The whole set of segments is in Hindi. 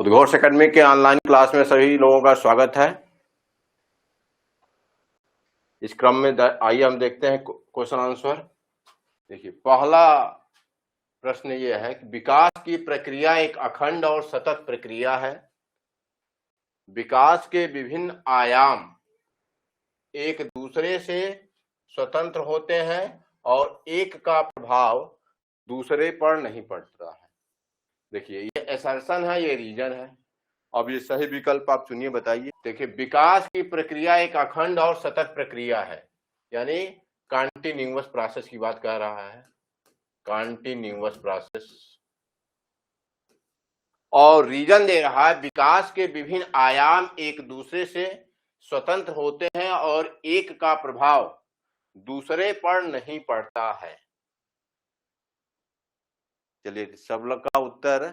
घोष एकेडमी के ऑनलाइन क्लास में सभी लोगों का स्वागत है। इस क्रम में आइए हम देखते हैं क्वेश्चन आंसर। देखिए, पहला प्रश्न ये है कि विकास की प्रक्रिया एक अखंड और सतत प्रक्रिया है। विकास के विभिन्न आयाम एक दूसरे से स्वतंत्र होते हैं और एक का प्रभाव दूसरे पर नहीं पड़ता है। देखिए, ये असर्शन है, ये रीजन है। अब ये सही विकल्प आप चुनिए, बताइए। देखिए, विकास की प्रक्रिया एक अखंड और सतत प्रक्रिया है, यानी कॉन्टिन्यूअस प्रोसेस की बात कर रहा है, कॉन्टिन्यूअस प्रोसेस। और रीजन दे रहा है विकास के विभिन्न आयाम एक दूसरे से स्वतंत्र होते हैं और एक का प्रभाव दूसरे पर नहीं पड़ता है। चलिए, सब लोग का उत्तर,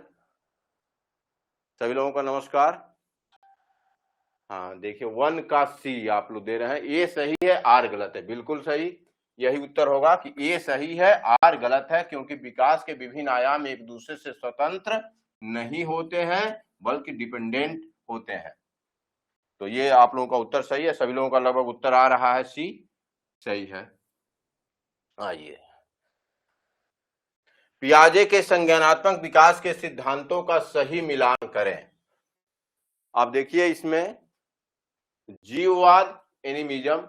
सभी लोगों का नमस्कार। हाँ, देखिए 1 का सी आप लोग दे रहे हैं। ए सही है, आर गलत है। बिल्कुल सही, यही उत्तर होगा कि ए सही है, आर गलत है, क्योंकि विकास के विभिन्न आयाम एक दूसरे से स्वतंत्र नहीं होते हैं बल्कि डिपेंडेंट होते हैं। तो ये आप लोगों का उत्तर सही है। सभी लोगों का लगभग उत्तर आ रहा है, सी सही है। आइए, पियाजे के संज्ञानात्मक विकास के सिद्धांतों का सही मिलान करें। आप देखिए, इसमें जीववाद, एनिमिज्म,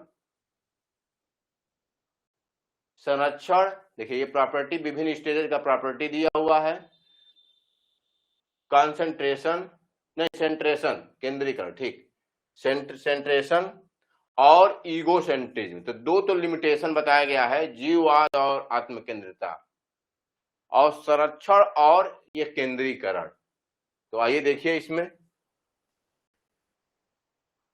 संरक्षण, देखिए ये प्रॉपर्टी विभिन्न स्टेजेस का प्रॉपर्टी दिया हुआ है। कंसंट्रेशन नहीं, सेंट्रेशन, केंद्रीकरण, ठीक, सेंट्रेशन और ईगोसेंट्रिज्म। तो दो तो लिमिटेशन बताया गया है, जीववाद और आत्मकेंद्रिता, और संरक्षण और ये केंद्रीकरण। तो आइए देखिए इसमें।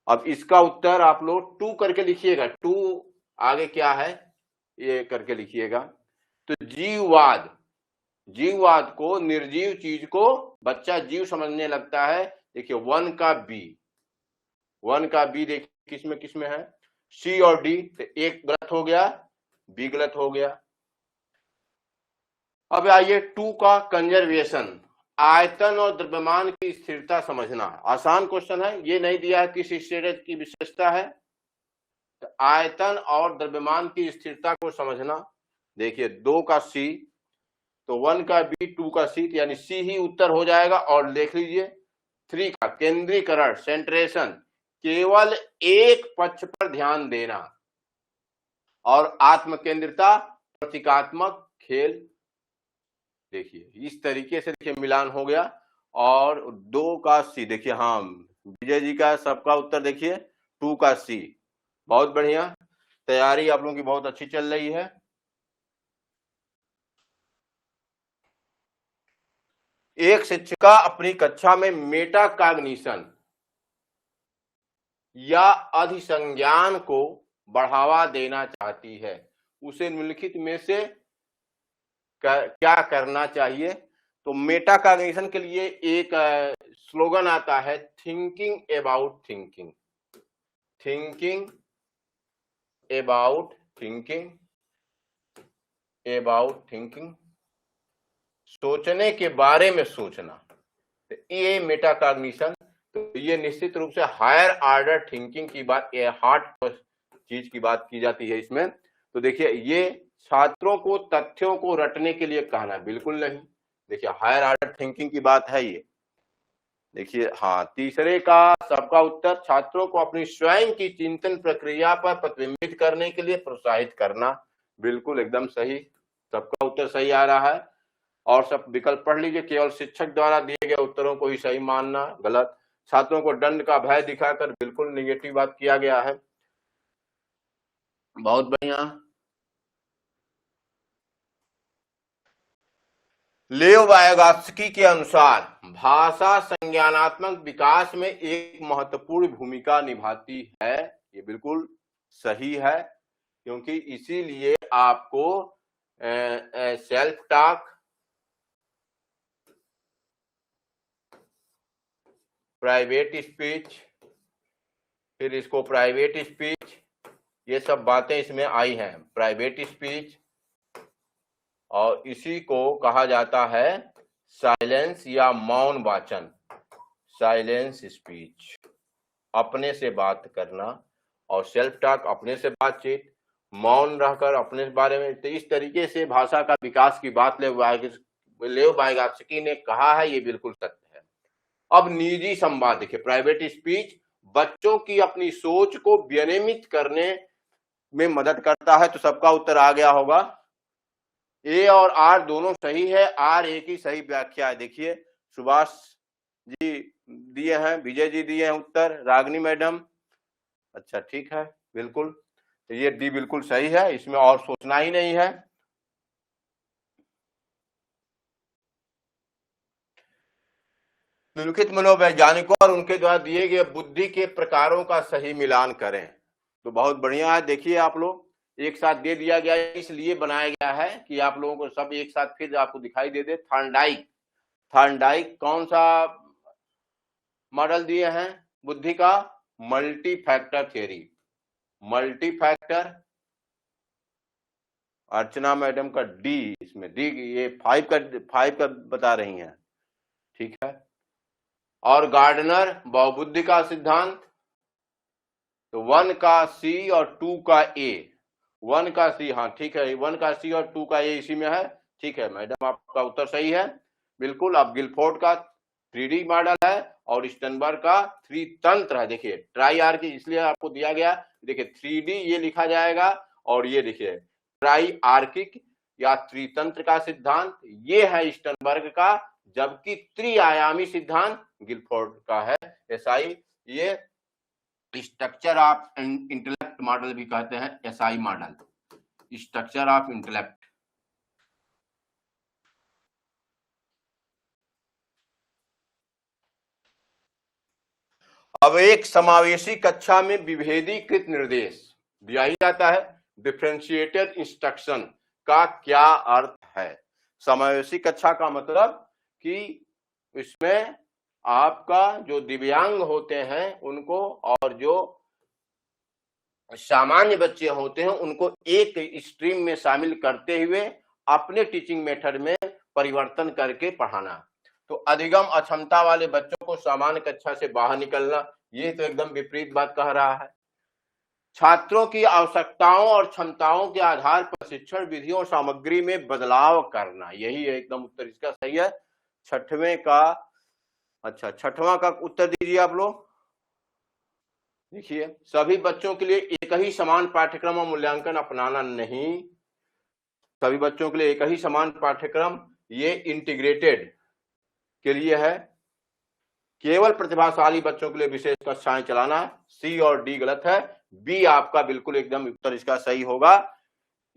अब इसका उत्तर आप लोग 2 करके लिखिएगा। 2 आगे क्या है ये करके लिखिएगा। तो जीववाद, जीववाद को, निर्जीव चीज को बच्चा जीव समझने लगता है। देखिए 1 का बी, 1 का बी देखिए किसमें किसमें है, सी और डी। तो एक गलत हो गया, बी गलत हो गया। अब आइए 2 का कंजर्वेशन, आयतन और द्रव्यमान की स्थिरता समझना। आसान क्वेश्चन है, ये नहीं दिया है किस स्टेट की विशेषता है। तो आयतन और द्रव्यमान की स्थिरता को समझना। देखिए 2 का सी, तो 1 का बी, 2 का सी, यानी सी ही उत्तर हो जाएगा। और देख लीजिए 3 का केंद्रीकरण, सेंट्रेशन, केवल एक पक्ष पर ध्यान देना। और आत्मकेंद्रिता, प्रतीकात्मक खेल। देखिए इस तरीके से देखिए मिलान हो गया। और 2 का सी, देखिए हाँ, विजय जी का सबका उत्तर देखिए 2 का सी। बहुत बढ़िया, तैयारी आप लोगों की बहुत अच्छी चल रही है। एक शिक्षिका अपनी कक्षा में मेटाकॉग्निशन या अधिसंज्ञान को बढ़ावा देना चाहती है, उसे निम्नलिखित में से क्या करना चाहिए। तो मेटाकॉग्निशन के लिए एक स्लोगन आता है, thinking about thinking, thinking about thinking, about thinking, सोचने के बारे में सोचना। तो ये मेटाकॉग्निशन, तो ये निश्चित रूप से हायर ऑर्डर थिंकिंग की बात, ये हार्ड चीज की बात की जाती है इसमें। तो देखिए ये छात्रों को तथ्यों को रटने के लिए कहना, बिल्कुल नहीं। देखिए हायर ऑर्डर थिंकिंग की बात है ये। देखिए हाँ, तीसरे का सबका उत्तर, छात्रों को अपनी स्वयं की चिंतन प्रक्रिया पर प्रतिबिंबित करने के लिए प्रोत्साहित करना। बिल्कुल एकदम सही, सबका उत्तर सही आ रहा है। और सब विकल्प पढ़ लीजिए। केवल शिक्षक द्वारा दिए गए उत्तरों को ही सही मानना, गलत। छात्रों को दंड का भय दिखाकर, बिल्कुल निगेटिव बात किया गया है। बहुत बढ़िया। लेव वायगॉत्स्की के अनुसार भाषा संज्ञानात्मक विकास में एक महत्वपूर्ण भूमिका निभाती है। ये बिल्कुल सही है, क्योंकि इसीलिए आपको सेल्फ टॉक, प्राइवेट स्पीच, फिर इसको प्राइवेट स्पीच, ये सब बातें इसमें आई हैं, प्राइवेट स्पीच। और इसी को कहा जाता है साइलेंस या मौन वाचन, साइलेंस स्पीच, अपने से बात करना, और सेल्फ टॉक, अपने से बातचीत, मौन रहकर अपने बारे में। तो इस तरीके से भाषा का विकास की बात लेव वाइगोत्स्की ने कहा है, ये बिल्कुल सत्य है। अब निजी संवाद देखिए, प्राइवेट स्पीच बच्चों की अपनी सोच को विनियमित करने में मदद करता है। तो सबका उत्तर आ गया होगा, ए और आर दोनों सही है, आर ए की सही व्याख्या है। देखिए सुभाष जी दिए हैं, विजय जी दिए हैं उत्तर, रागनी मैडम, अच्छा ठीक है बिल्कुल, तो ये डी बिल्कुल सही है, इसमें और सोचना ही नहीं है। निम्नलिखित मनोवैज्ञानिकों और उनके द्वारा दिए गए बुद्धि के प्रकारों का सही मिलान करें। तो बहुत बढ़िया है, देखिए आप लोग एक साथ दे दिया गया, इसलिए बनाया गया है कि आप लोगों को सब एक साथ फिर आपको दिखाई दे दे। थॉर्नडाइक कौन सा मॉडल दिए हैं बुद्धि का? Multi factor theory. Multi factor, Archana madam का डी, इसमें डी ये 5 का बता रही हैं, ठीक है। और गार्डनर बहुबुद्धि का सिद्धांत, तो 1 का सी और 2 का ए, 1 का सी, हाँ ठीक है, 1 का सी और 2 का ए इसी में है, ठीक है मैडम आपका उत्तर सही है बिल्कुल। अब गिलफोर्ड का 3D मॉडल है और स्टनबर्ग का 3 तंत्र है। देखिए ट्राई आर की इसलिए आपको दिया गया, देखिए 3D ये लिखा जाएगा, और ये देखिए ट्राई आर्किक या त्रितंत्र का सिद्धांत ये है स्टनबर्ग का, जबकि त्रिआयामी सिद्धांत गिलफोर्ड का है। एसआई ये स्ट्रक्चर ऑफ इंटेलेक्ट मॉडल भी कहते हैं, SI model, structure of intellect. अब एक समावेशी कक्षा में विभेदीकृत निर्देश दिया ही जाता है, डिफरेंशिएटेड इंस्ट्रक्शन का क्या अर्थ है? समावेशी कक्षा का मतलब कि इसमें आपका जो दिव्यांग होते हैं उनको और जो सामान्य बच्चे होते हैं उनको एक स्ट्रीम में शामिल करते हुए अपने टीचिंग मेथड में परिवर्तन करके पढ़ाना। तो अधिगम अक्षमता वाले बच्चों को सामान्य कक्षा से बाहर निकलना, ये तो एकदम विपरीत बात कह रहा है। छात्रों की आवश्यकताओं और क्षमताओं के आधार पर शिक्षण विधियों और सामग्री में बदलाव करना, यही है एकदम उत्तर इसका सही है। छठवें का, अच्छा छठवां का उत्तर दीजिए आप लोग। देखिए सभी बच्चों के लिए एक ही समान पाठ्यक्रम और मूल्यांकन अपनाना नहीं, सभी बच्चों के लिए एक ही समान पाठ्यक्रम, ये इंटीग्रेटेड के लिए है। केवल प्रतिभाशाली बच्चों के लिए विशेष कक्षाएं चलाना, सी और डी गलत है, बी आपका बिल्कुल एकदम उत्तर इसका सही होगा।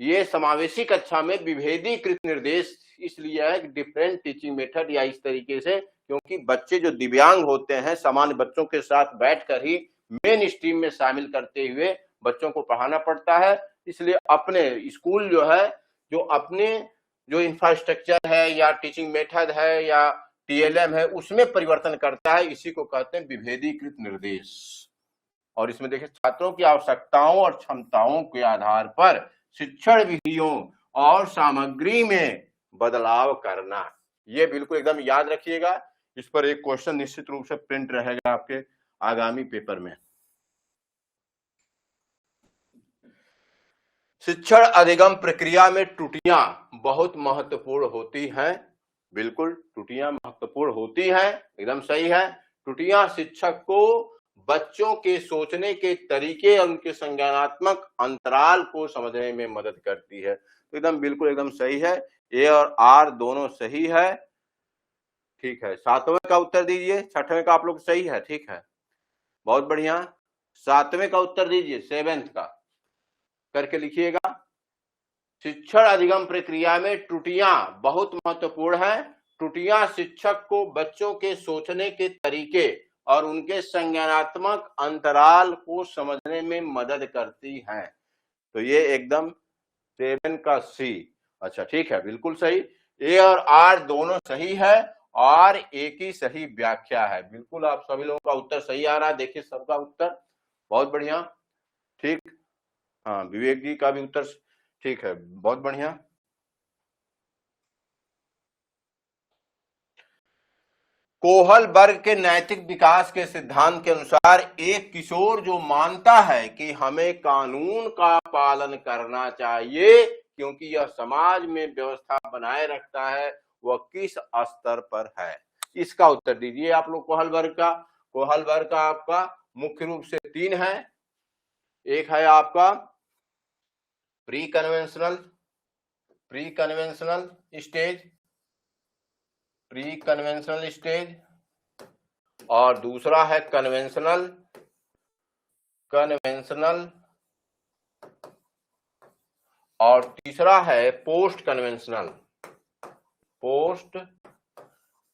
ये समावेशी कक्षा में विभेदीकृत निर्देश इसलिए है कि डिफरेंट टीचिंग मेथड, या इस तरीके से क्योंकि बच्चे जो दिव्यांग होते हैं सामान्य बच्चों के साथ बैठकर ही मेन स्ट्रीम में शामिल करते हुए बच्चों को पढ़ाना पड़ता है। इसलिए अपने स्कूल जो है, जो अपने जो इंफ्रास्ट्रक्चर है या टीचिंग मेथड है या टीएलएम है उसमें परिवर्तन करता है, इसी को कहते हैं विभेदीकृत निर्देश। और इसमें देखिए छात्रों की आवश्यकताओं और क्षमताओं के आधार पर शिक्षण विधियों और सामग्री में बदलाव करना, ये बिल्कुल एकदम याद रखिएगा। इस पर एक क्वेश्चन निश्चित रूप से प्रिंट रहेगा आपके आगामी पेपर में। शिक्षण अधिगम प्रक्रिया में त्रुटियां बहुत महत्वपूर्ण होती हैं, बिल्कुल त्रुटियां महत्वपूर्ण होती हैं, एकदम सही है। त्रुटियां शिक्षक को बच्चों के सोचने के तरीके और उनके संज्ञानात्मक अंतराल को समझने में मदद करती है। तो एकदम बिल्कुल एकदम सही है, ए और आर दोनों सही है, ठीक है। सातवें का उत्तर दीजिए, छठवें का आप लोग सही है, ठीक है बहुत बढ़िया। सातवें का उत्तर दीजिए, 7th का करके लिखिएगा। शिक्षण अधिगम प्रक्रिया में त्रुटियां बहुत महत्वपूर्ण है। त्रुटियां शिक्षक को बच्चों के सोचने के तरीके और उनके संज्ञानात्मक अंतराल को समझने में मदद करती हैं। तो ये एकदम 7 का सी, अच्छा ठीक है बिल्कुल सही। ए और आर दोनों सही है और ए की सही व्याख्या है, बिल्कुल आप सभी लोगों का उत्तर सही आ रहा है। देखिए सबका उत्तर बहुत बढ़िया, ठीक, हाँ विवेक जी का भी उत्तर ठीक है, बहुत बढ़िया। कोहलबर्ग के नैतिक विकास के सिद्धांत के अनुसार एक किशोर जो मानता है कि हमें कानून का पालन करना चाहिए क्योंकि यह समाज में व्यवस्था बनाए रखता है, वह किस स्तर पर है? इसका उत्तर दीजिए आप लोग। कोहलबर्ग का आपका मुख्य रूप से 3 है। एक है आपका प्री कन्वेंशनल स्टेज, और दूसरा है कन्वेंशनल, और तीसरा है पोस्ट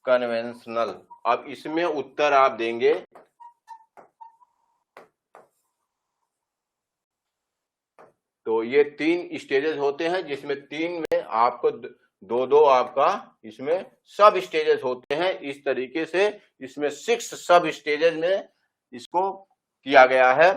कन्वेंशनल। अब इसमें उत्तर आप देंगे तो ये 3 स्टेजेस होते हैं, जिसमें 3 में आपको दो आपका इसमें सब स्टेजेस होते हैं। इस तरीके से इसमें 6 सब स्टेजेस में इसको किया गया है।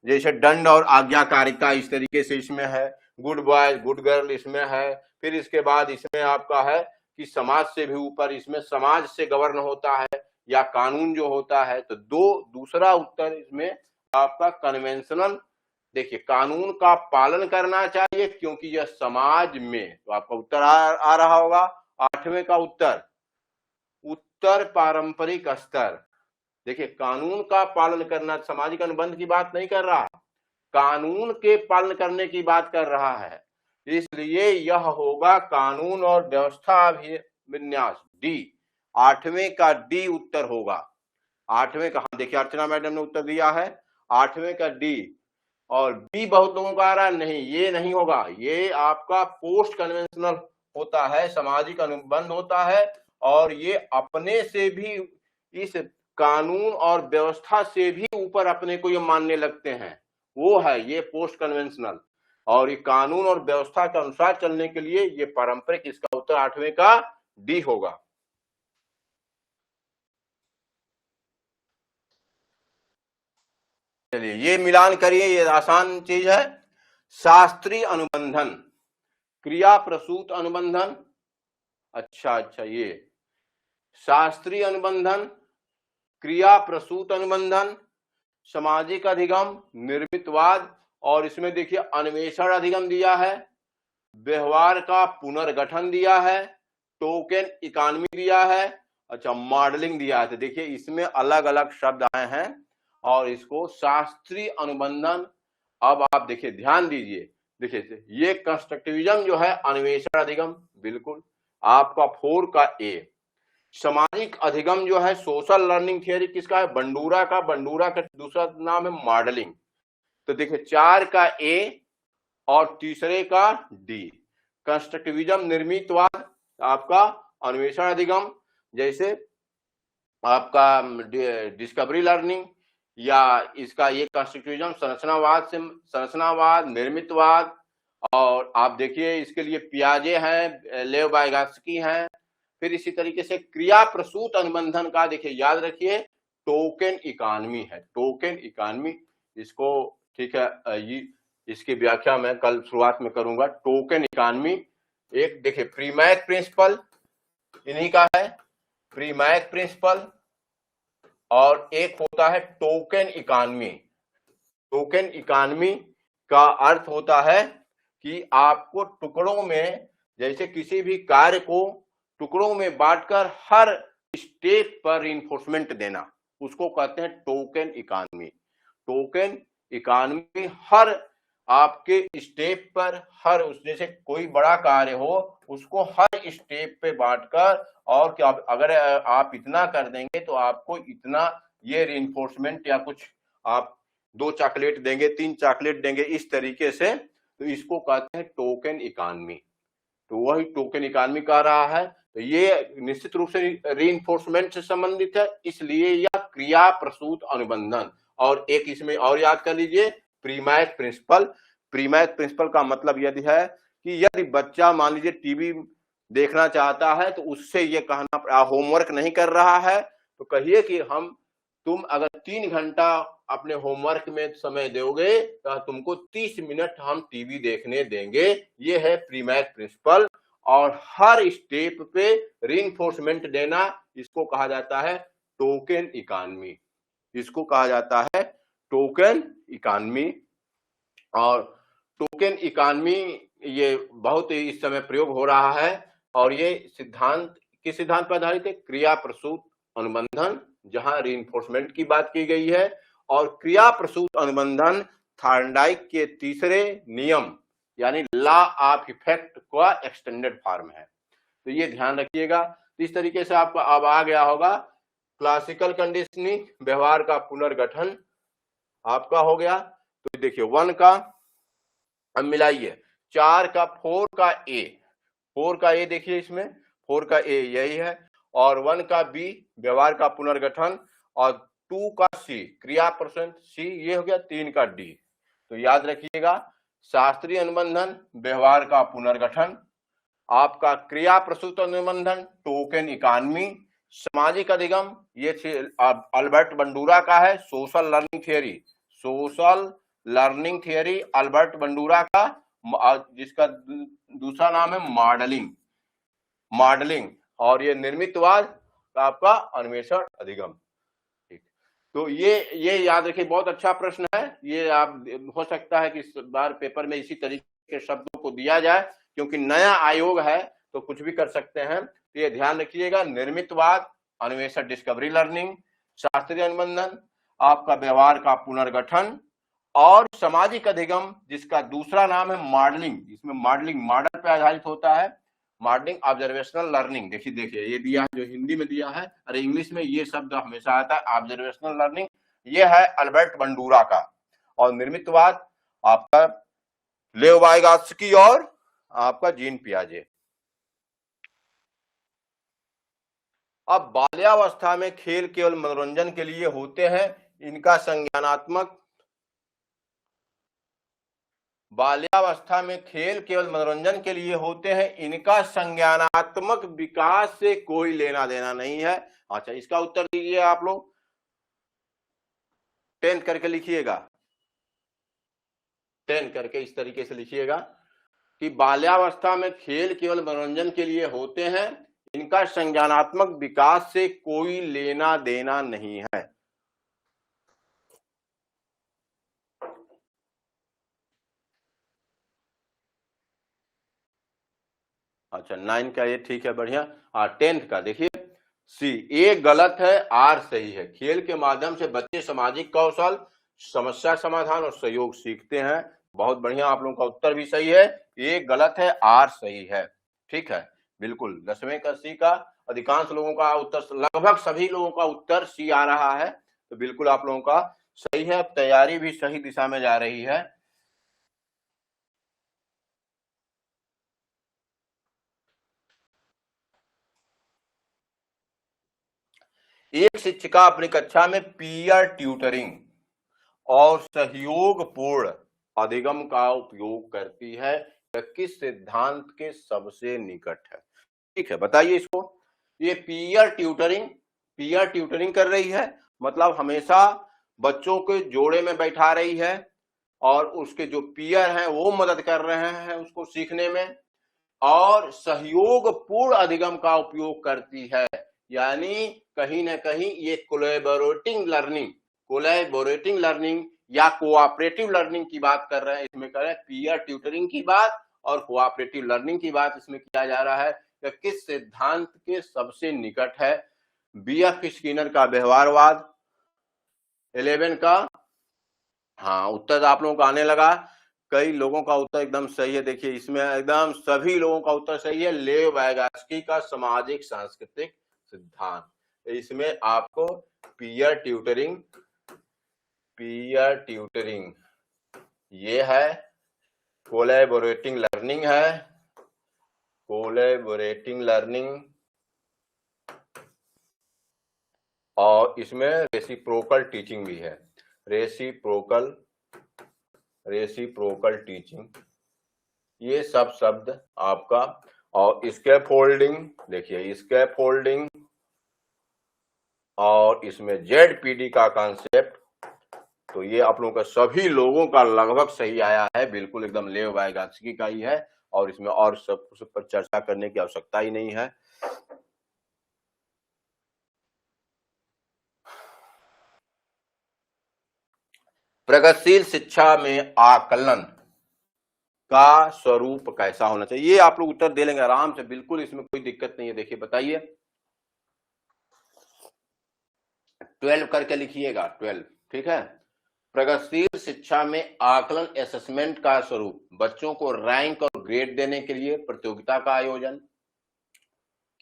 जैसे दंड और आज्ञाकारिता इस तरीके से इसमें है, गुड बॉय गुड गर्ल इसमें है। फिर इसके बाद इसमें आपका है कि समाज से भी ऊपर, इसमें समाज से गवर्न होता है या कानून जो होता है। तो दूसरा उत्तर इसमें आपका कन्वेंशनल। देखिए, कानून का पालन करना चाहिए क्योंकि यह समाज में, तो आपका उत्तर आ रहा होगा 8वें का उत्तर पारंपरिक स्तर। देखिए, कानून का पालन करना, सामाजिक अनुबंध की बात नहीं कर रहा, कानून के पालन करने की बात कर रहा है। इसलिए यह होगा कानून और व्यवस्था विन्यास, डी। 8वें का डी उत्तर होगा। 8वें का, देखिए अर्चना मैडम ने उत्तर दिया है 8वें का डी। और बी बहुत लोगों का आ रहा है, नहीं ये नहीं होगा, ये आपका पोस्ट कन्वेंशनल होता है, सामाजिक अनुबंध होता है, और ये अपने से भी, इस कानून और व्यवस्था से भी ऊपर अपने को ये मानने लगते हैं, वो है ये पोस्ट कन्वेंशनल। और ये कानून और व्यवस्था के अनुसार चलने के लिए ये पारंपरिक। इसका उत्तर 8वें का डी होगा। चलिए ये मिलान करिए, ये आसान चीज है। शास्त्रीय अनुबंधन, क्रिया प्रसूत अनुबंधन, अच्छा ये शास्त्रीय अनुबंधन, क्रिया प्रसूत अनुबंधन, सामाजिक अधिगम, निर्मितवाद, और इसमें देखिए अन्वेषण अधिगम दिया है, व्यवहार का पुनर्गठन दिया है, टोकन इकोनॉमी दिया है, अच्छा मॉडलिंग दिया है। तो देखिए इसमें अलग अलग शब्द आए हैं और इसको शास्त्रीय अनुबंधन। अब आप देखिए, ध्यान दीजिए, देखिए ये कंस्ट्रक्टिविज्म जो है, अन्वेषण अधिगम, बिल्कुल आपका 4 का ए। सामाजिक अधिगम जो है, सोशल लर्निंग थियरी किसका है, बंडूरा का दूसरा नाम है मॉडलिंग। तो देखिए 4 का ए और तीसरे का डी। कंस्ट्रक्टिविज्म, निर्मितवाद, आपका अन्वेषण अधिगम, जैसे आपका डिस्कवरी लर्निंग, या इसका ये कंस्ट्रक्टिविज्म संरचनावाद, निर्मितवाद। और आप देखिए इसके लिए पियाजे हैं, लेव वाइगॉत्स्की हैं। फिर इसी तरीके से क्रिया प्रसूत अनुबंधन का देखिए, याद रखिए टोकन इकोनॉमी है, टोकन इकोनॉमी। इसको ठीक है, ये इसकी व्याख्या मैं कल शुरुआत में करूंगा। टोकन इकोनॉमी एक देखिए प्रीमैक प्रिंसिपल इन्हीं का है, प्रीमैक प्रिंसिपल, और एक होता है टोकन इकोनॉमी। टोकन इकोनॉमी का अर्थ होता है कि आपको टुकड़ों में, जैसे किसी भी कार्य को टुकड़ों में बांटकर हर स्टेप पर रिइंफोर्समेंट देना, उसको कहते हैं टोकन इकोनॉमी। टोकन इकोनॉमी हर आपके स्टेप पर, हर जैसे कोई बड़ा कार्य हो उसको हर स्टेप पे बांटकर, और क्या अगर आप इतना कर देंगे तो आपको इतना ये रिइंफोर्समेंट, या कुछ आप 2 चॉकलेट देंगे, 3 चॉकलेट देंगे, इस तरीके से। तो इसको कहते हैं टोकन इकोनॉमी। तो वही टोकन इकोनॉमी कह रहा है। तो ये निश्चित रूप से रीइंफोर्समेंट से संबंधित है, इसलिए यह क्रिया प्रसूत अनुबंधन। और एक इसमें और याद कर लीजिए, प्रीमैक प्रिंसिपल। प्रीमैक प्रिंसिपल का मतलब यदि है कि यदि बच्चा मान लीजिए टीवी देखना चाहता है तो उससे ये कहना, होमवर्क नहीं कर रहा है तो कहिए कि तुम अगर 3 घंटा अपने होमवर्क में समय दोगे तो तुमको 30 मिनट हम टीवी देखने देंगे। ये है प्रीमैक प्रिंसिपल। और हर स्टेप पे रीइंफोर्समेंट देना, इसको कहा जाता है टोकन इकॉनमी। इसको कहा जाता है टोकन इकॉनमी। और टोकन इकॉनमी ये बहुत इस समय प्रयोग हो रहा है, और ये सिद्धांत किस सिद्धांत पर आधारित है? क्रिया प्रसूत अनुबंधन, जहां रीइंफोर्समेंट की बात की गई है। और क्रिया प्रसूत अनुबंधन थॉर्नडाइक के तीसरे नियम यानी लॉ ऑफ इफेक्ट का एक्सटेंडेड फॉर्म है। तो ये ध्यान रखिएगा। इस तरीके से आपको अब आ गया होगा क्लासिकल कंडीशनिंग, व्यवहार का पुनर्गठन आपका हो गया। तो देखिए 1 का अब मिलाइए, 4 का 4 का ए, 4 का ए देखिए, इसमें 4 का ए यही है, और 1 का बी व्यवहार का पुनर्गठन, और 2 का सी क्रिया प्रसूत सी, ये हो गया 3 का डी। तो याद रखिएगा, शास्त्रीय अनुबंधन व्यवहार का पुनर्गठन, आपका क्रिया प्रसूत अनुबंधन टोकन इकॉनमी, सामाजिक अधिगम ये अल्बर्ट बंडूरा का है, social learning theory, social learning theory Albert Bandura का, जिसका दूसरा नाम है मॉडलिंग, और ये निर्मितवाद आपका अन्वेषण अधिगम। ठीक, तो ये याद रखिए, बहुत अच्छा प्रश्न है ये। आप हो सकता है कि इस बार पेपर में इसी तरीके के शब्दों को दिया जाए, क्योंकि नया आयोग है तो कुछ भी कर सकते हैं। तो ये ध्यान रखिएगा, निर्मितवाद, अन्वेषण डिस्कवरी लर्निंग, शास्त्रीय अनुबंधन, आपका व्यवहार का पुनर्गठन, और सामाजिक अधिगम जिसका दूसरा नाम है मॉडलिंग। इसमें मॉडलिंग मॉडल पे आधारित होता है, मॉडलिंग ऑब्जर्वेशनल लर्निंग। देखिए ये दिया है, जो हिंदी में दिया है, अरे इंग्लिश में ये शब्द हमेशा आता है ऑब्जर्वेशनल लर्निंग, ये है अल्बर्ट बंडूरा का। और निर्मितवाद आपका लेव वाइगॉत्स्की और आपका जीन पियाजे। अब बाल्यावस्था में खेल केवल मनोरंजन के लिए होते हैं, इनका संज्ञानात्मक, बाल्यावस्था में खेल केवल मनोरंजन के लिए होते हैं, इनका संज्ञानात्मक विकास से कोई लेना देना नहीं है। अच्छा, इसका उत्तर दीजिए आप लोग, 10 करके लिखिएगा, 10 करके इस तरीके से लिखिएगा कि बाल्यावस्था में खेल केवल मनोरंजन के लिए होते हैं, इनका संज्ञानात्मक विकास से कोई लेना देना नहीं है। अच्छा, 9 का ये ठीक है, बढ़िया। 10th का देखिए, सी, ए गलत है, आर सही है। खेल के माध्यम से बच्चे सामाजिक कौशल, समस्या समाधान और सहयोग सीखते हैं। बहुत बढ़िया, आप लोगों का उत्तर भी सही है, ए गलत है, आर सही है। ठीक है, बिल्कुल। 10वें का सी का अधिकांश लोगों का उत्तर, लगभग सभी लोगों का उत्तर सी आ रहा है, तो बिल्कुल आप लोगों का सही है। तैयारी भी सही दिशा में जा रही है। एक शिक्षिका अपनी कक्षा में पीयर ट्यूटरिंग और सहयोगपूर्ण अधिगम का उपयोग करती है, यह किस सिद्धांत के सबसे निकट है? ठीक है, बताइए इसको। ये पीयर ट्यूटरिंग कर रही है, मतलब हमेशा बच्चों के जोड़े में बैठा रही है, और उसके जो पीयर हैं वो मदद कर रहे हैं उसको सीखने में, और सहयोगपूर्ण अधिगम का उपयोग करती है, यानी कहीं ना कहीं ये कोलैबोरेटिंग लर्निंग या कोऑपरेटिव लर्निंग की बात कर रहे हैं। इसमें कर रहे हैं पीयर ट्यूटरिंग की बात और कोऑपरेटिव लर्निंग की बात इसमें किया जा रहा है। कि किस सिद्धांत के सबसे निकट है? बीएफ स्किनर का व्यवहारवाद। 11 का, हाँ, उत्तर आप लोगों का आने लगा। कई लोगों का उत्तर एकदम सही है। देखिए इसमें एकदम सभी लोगों का उत्तर सही है। लेव वाइगॉत्स्की का सामाजिक सांस्कृतिक सिद्धांत। इसमें आपको पीयर ट्यूटरिंग ये है, कोलैबोरेटिंग लर्निंग और इसमें रेसिप्रोकल टीचिंग भी है, रेसिप्रोकल टीचिंग, ये सब शब्द आपका। और स्कैफोल्डिंग, देखिए स्कैफोल्डिंग, और इसमें जेडपीडी का कॉन्सेप्ट। तो ये आप लोगों का सभी लोगों का लगभग सही आया है, बिल्कुल एकदम लेव वाइगॉत्स्की का ही है। और इसमें और सब पर चर्चा करने की आवश्यकता ही नहीं है। प्रगतिशील शिक्षा में आकलन का स्वरूप कैसा होना चाहिए, ये आप लोग उत्तर दे लेंगे आराम से, बिल्कुल इसमें कोई दिक्कत नहीं है। देखिए बताइए, 12 करके लिखिएगा, 12, ठीक है। प्रगतिशील शिक्षा में आकलन असेसमेंट का स्वरूप, बच्चों को रैंक और ग्रेड देने के लिए प्रतियोगिता का आयोजन,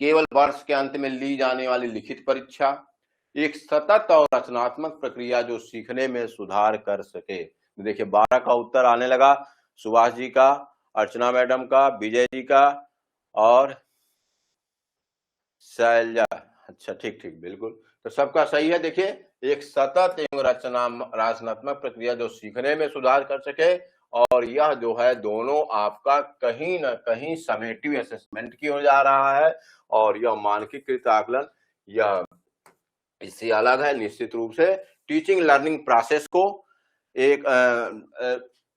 केवल वर्ष के अंत में ली जाने वाली लिखित परीक्षा, एक सतत और रचनात्मक प्रक्रिया जो सीखने में सुधार कर सके। देखिए 12 का उत्तर आने लगा, सुभाष जी का, अर्चना मैडम का, विजय जी का और शैलजा। अच्छा ठीक ठीक, बिल्कुल, तो सबका सही है। देखिए, एक सतत एवं रचनात्मक प्रक्रिया जो सीखने में सुधार कर सके, और यह जो है दोनों आपका कहीं ना कहीं समेटिव असेसमेंट की हो जा रहा है, और यह मानकीकृत आकलन यह इससे अलग है निश्चित रूप से। टीचिंग लर्निंग प्रोसेस को एक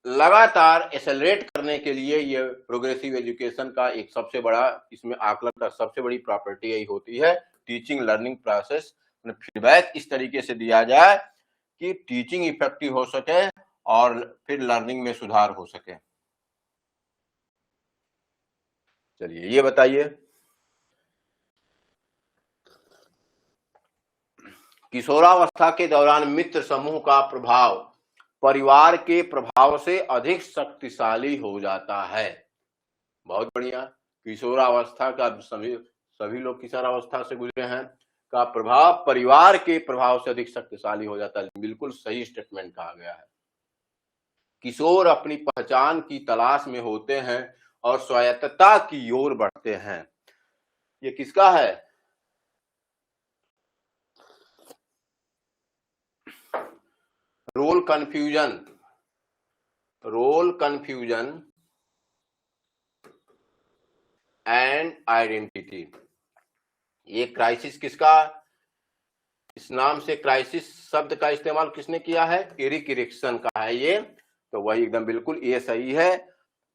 लगातार एक्सेलरेट करने के लिए ये प्रोग्रेसिव एजुकेशन का एक सबसे बड़ा, इसमें आकलन का सबसे बड़ी प्रॉपर्टी यही होती है, टीचिंग लर्निंग प्रोसेस में फीडबैक इस तरीके से दिया जाए कि टीचिंग इफेक्टिव हो सके और फिर लर्निंग में सुधार हो सके। चलिए ये बताइए, किशोरावस्था के दौरान मित्र समूह का प्रभाव परिवार के प्रभाव से अधिक शक्तिशाली हो जाता है। बहुत बढ़िया, किशोरावस्था का सभी लोग किशोरावस्था से गुजरे हैं, का प्रभाव परिवार के प्रभाव से अधिक शक्तिशाली हो जाता है। बिल्कुल सही स्टेटमेंट कहा गया है। किशोर अपनी पहचान की तलाश में होते हैं और स्वायत्तता की ओर बढ़ते हैं। ये किसका है? Role confusion and identity. ये क्राइसिस किसका, इस नाम से क्राइसिस शब्द का इस्तेमाल किसने किया है? एरिक एरिक्सन का है ये, तो वही एकदम बिल्कुल ये सही है,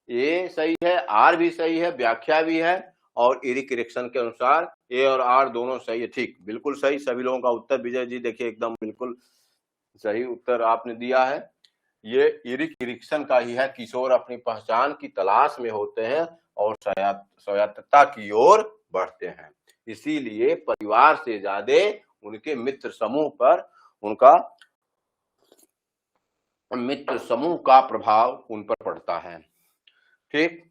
ये सही है, आर भी सही है, व्याख्या भी है, और एरिक एरिक्सन के अनुसार ए और आर दोनों सही है। ठीक, बिल्कुल सही सभी लोगों का उत्तर। विजय जी देखिए एकदम बिल्कुल सही उत्तर आपने दिया है, ये एरिक एरिक्सन का ही है। किशोर अपनी पहचान की तलाश में होते हैं और स्वायत्तता की ओर बढ़ते हैं, इसीलिए परिवार से ज्यादा उनके मित्र समूह पर, उनका मित्र समूह का प्रभाव उन पर पड़ता है। ठीक,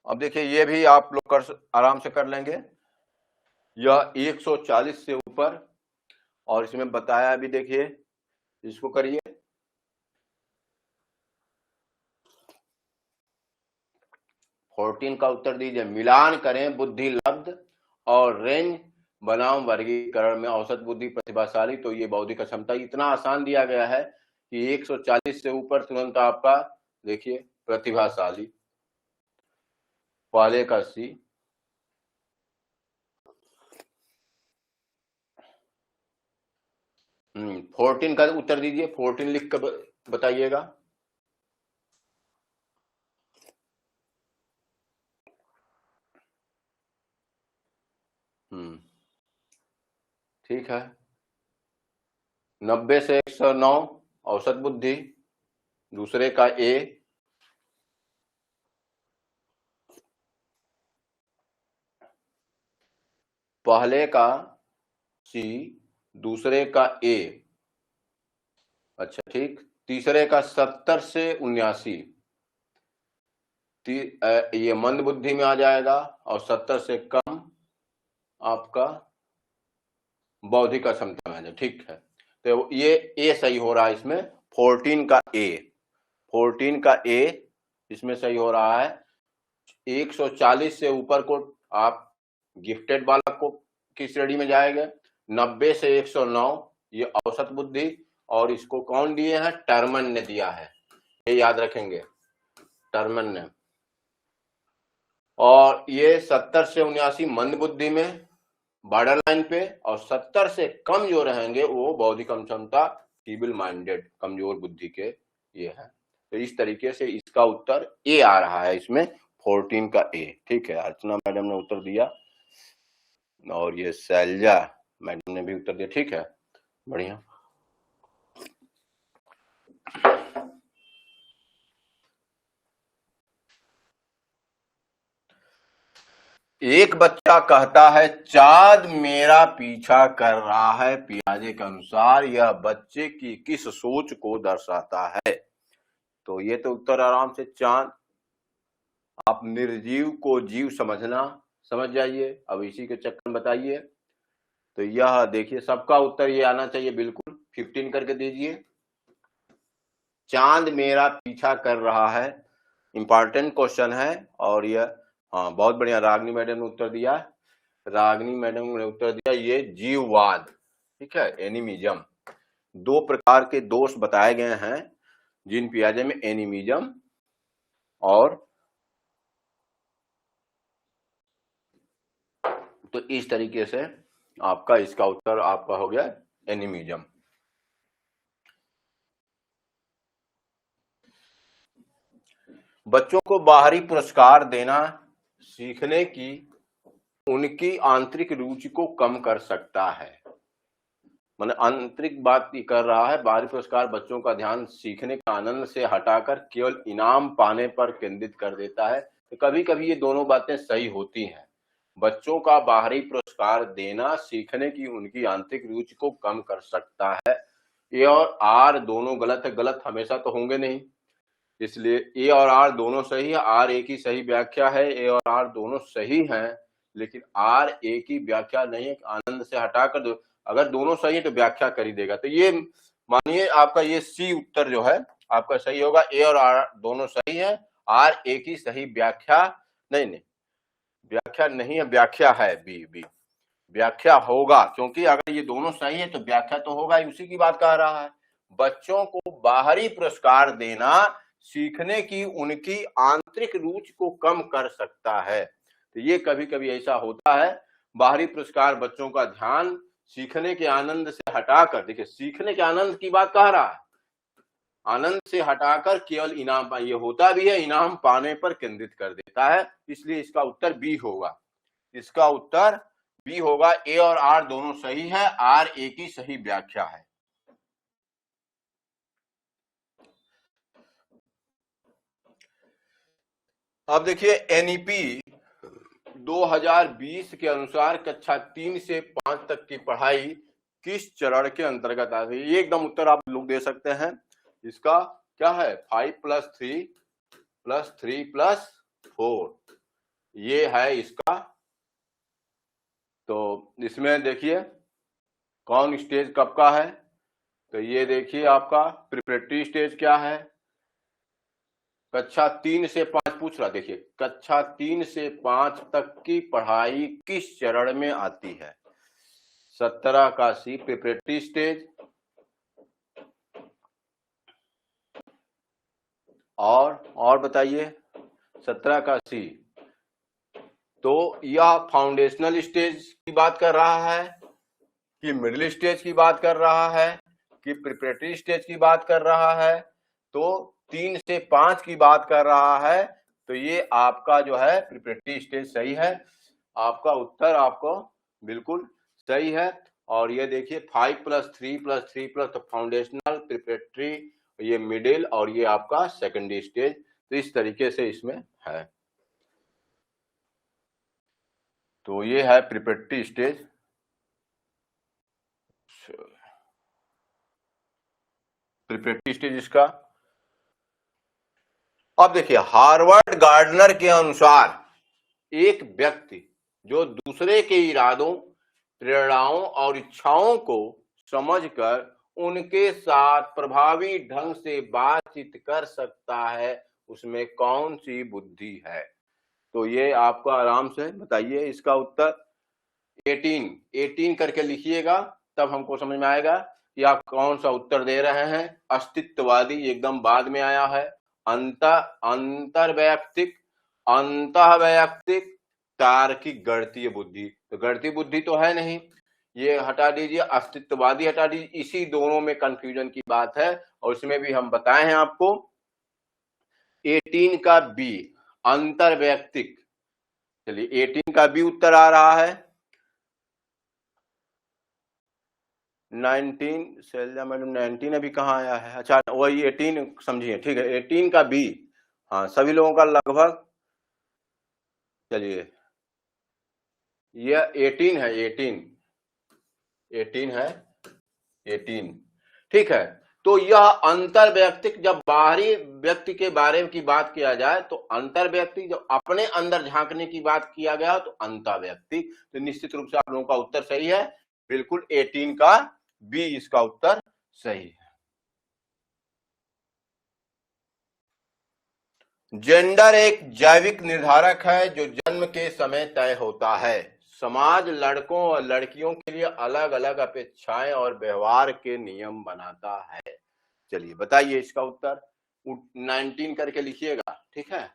अब देखिए ये भी आप लोग आराम से कर लेंगे। यह 140 से ऊपर, और इसमें बताया भी, देखिए इसको करिए। फोर्टीन का उत्तर दीजिए। मिलान करें बुद्धि लब्ध और रेंज बनाम वर्गीकरण में औसत बुद्धि प्रतिभाशाली। तो ये बौद्धिक क्षमता इतना आसान दिया गया है कि 140 से ऊपर तुरंत आपका देखिए प्रतिभाशाली, पहले का सी। हम्म, 14 का उत्तर दीजिए, 14 लिख कर बताइएगा। ठीक है, 90 से 109 औसत बुद्धि, दूसरे का ए, पहले का सी, दूसरे का ए। अच्छा ठीक, तीसरे का 70 से 79, ये मंद बुद्धि में आ जाएगा, और 70 से कम आपका बौद्धिक क्षमता में आ जाए। ठीक है, तो ये ए सही हो रहा है इसमें, 14 का ए, 14 का ए इसमें सही हो रहा है। 140 से ऊपर को आप गिफ्टेड बालक को की श्रेणी में जाएंगे। 90 से 109 ये औसत बुद्धि, और इसको कौन दिए हैं? टर्मन ने दिया है, ये याद रखेंगे, टर्मन ने। और ये 70 से 79 मंद बुद्धि में, बॉर्डर लाइन पे, और 70 से कम जो रहेंगे वो बौद्धिक क्षमता, फीबल माइंडेड, कमजोर बुद्धि के, ये है। तो इस तरीके से इसका उत्तर ए आ रहा है, इसमें 14 का ए। ठीक है, अर्चना मैडम ने उत्तर दिया और ये शैलजा मैडम ने भी उत्तर दिया। ठीक है, बढ़िया। एक बच्चा कहता है चाँद मेरा पीछा कर रहा है। पियाजे के अनुसार यह बच्चे की किस सोच को दर्शाता है? तो ये तो उत्तर आराम से चाँद। आप निर्जीव को जीव समझ जाइए। अब इसी के चक्कर में बताइए। तो यह देखिए सबका उत्तर ये आना चाहिए बिल्कुल। 15 करके दीजिए। चांद मेरा पीछा कर रहा है, इंपॉर्टेंट क्वेश्चन है। और यह हाँ बहुत बढ़िया, रागनी मैडम ने उत्तर दिया। रागनी मैडम ने उत्तर दिया ये जीववाद। ठीक है, एनिमिज्म। 2 प्रकार के दोष बताए गए हैं जीन पियाजे में, एनिमिज्म और तो इस तरीके से आपका इसका उत्तर आपका हो गया एनिमिज्म। बच्चों को बाहरी पुरस्कार देना सीखने की उनकी आंतरिक रुचि को कम कर सकता है। मतलब आंतरिक बात कर रहा है, बाहरी पुरस्कार बच्चों का ध्यान सीखने का आनंद से हटाकर केवल इनाम पाने पर केंद्रित कर देता है। तो कभी कभी ये दोनों बातें सही होती हैं। बच्चों का बाहरी पुरस्कार देना सीखने की उनकी आंतरिक रुचि को कम कर सकता है। ए और आर दोनों गलत है। गलत हमेशा तो होंगे नहीं, इसलिए ए और आर दोनों सही है। आर ए की सही व्याख्या है, ए और आर दोनों सही हैं, लेकिन आर ए की व्याख्या नहीं है। आनंद से हटाकर दो, अगर दोनों सही है तो व्याख्या कर ही देगा। तो ये मानिए आपका ये सी उत्तर जो है आपका सही होगा। ए और आर दोनों सही है, आर ए की सही व्याख्या नहीं व्याख्या नहीं है, व्याख्या है। बी व्याख्या होगा, क्योंकि अगर ये दोनों सही है तो व्याख्या तो होगा ही। उसी की बात कह रहा है। बच्चों को बाहरी पुरस्कार देना सीखने की उनकी आंतरिक रुचि को कम कर सकता है। तो ये कभी कभी ऐसा होता है, बाहरी पुरस्कार बच्चों का ध्यान सीखने के आनंद से हटाकर, देखिए सीखने के आनंद की बात कह रहा है, आनंद से हटाकर केवल इनाम ये होता भी है, इनाम पाने पर केंद्रित कर देता है। इसलिए इसका उत्तर बी होगा। इसका उत्तर बी होगा। ए और आर दोनों सही है, आर ए की सही व्याख्या है। अब देखिए एनईपी 2020 के अनुसार कक्षा 3 से 5 तक की पढ़ाई किस चरण के अंतर्गत आती है? ये एकदम उत्तर आप लोग दे सकते हैं। इसका क्या है? 5+3+3+4 ये है इसका। तो इसमें देखिए कौन स्टेज कब का है? तो ये देखिए आपका प्रिपरेटरी स्टेज क्या है। कक्षा 3 से 5 पूछ रहा। देखिए कक्षा 3 से 5 तक की पढ़ाई किस चरण में आती है? 17 का सी प्रिपरेटरी स्टेज और बताइए 17 का सी। तो यह फाउंडेशनल स्टेज की बात कर रहा है कि मिडिल स्टेज की बात कर रहा है कि प्रिपरेटरी स्टेज की बात कर रहा है? तो 3 से 5 की बात कर रहा है। तो ये आपका जो है प्रिपरेटरी स्टेज सही है। आपका उत्तर आपको बिल्कुल सही है। और ये देखिए 5+3+3+ तो फाउंडेशनल, प्रिपरेटरी, ये मिडिल और ये आपका सेकेंडरी स्टेज। तो इस तरीके से इसमें है। तो ये है प्रिपरेटरी स्टेज। प्रिपरेटरी स्टेज इसका। अब देखिए हार्वर्ड गार्डनर के अनुसार एक व्यक्ति जो दूसरे के इरादों, प्रेरणाओं और इच्छाओं को समझकर उनके साथ प्रभावी ढंग से बातचीत कर सकता है, उसमें कौन सी बुद्धि है? तो ये आपको आराम से बताइए इसका उत्तर। 18 करके लिखिएगा, तब हमको समझ में आएगा कि आप कौन सा उत्तर दे रहे हैं। अस्तित्ववादी एकदम बाद में आया है। अंतर्वैयक्तिक, अंतःवैयक्तिक, तार्किक, गणितीय बुद्धि। तो गणितीय बुद्धि तो है नहीं, ये हटा दीजिए, अस्तित्ववादी हटा दीजिए, इसी दोनों में कंफ्यूजन की बात है और उसमें भी हम बताए हैं आपको। 18 का बी अंतर वैयक्तिक, चलिए 18 का बी उत्तर आ रहा है। 19 शैलजा मैडम 19 अभी कहाँ आया है, अच्छा वही 18 समझिए, ठीक है 18 का बी, हाँ सभी लोगों का लगभग, चलिए यह 18 है, 18 है, 18 ठीक है। तो यह अंतर व्यक्तिक, जब बाहरी व्यक्ति के बारे में की बात किया जाए तो अंतर व्यक्ति, जब अपने अंदर झांकने की बात किया गया तो अंतर व्यक्ति, तो निश्चित रूप से आप लोगों का उत्तर सही है, बिल्कुल 18 का बी इसका उत्तर सही है। जेंडर एक जैविक निर्धारक है जो जन्म के समय तय होता है। समाज लड़कों और लड़कियों के लिए अलग अलग अपेक्षाएं और व्यवहार के नियम बनाता है। चलिए बताइए इसका उत्तर 19 करके लिखिएगा, ठीक है।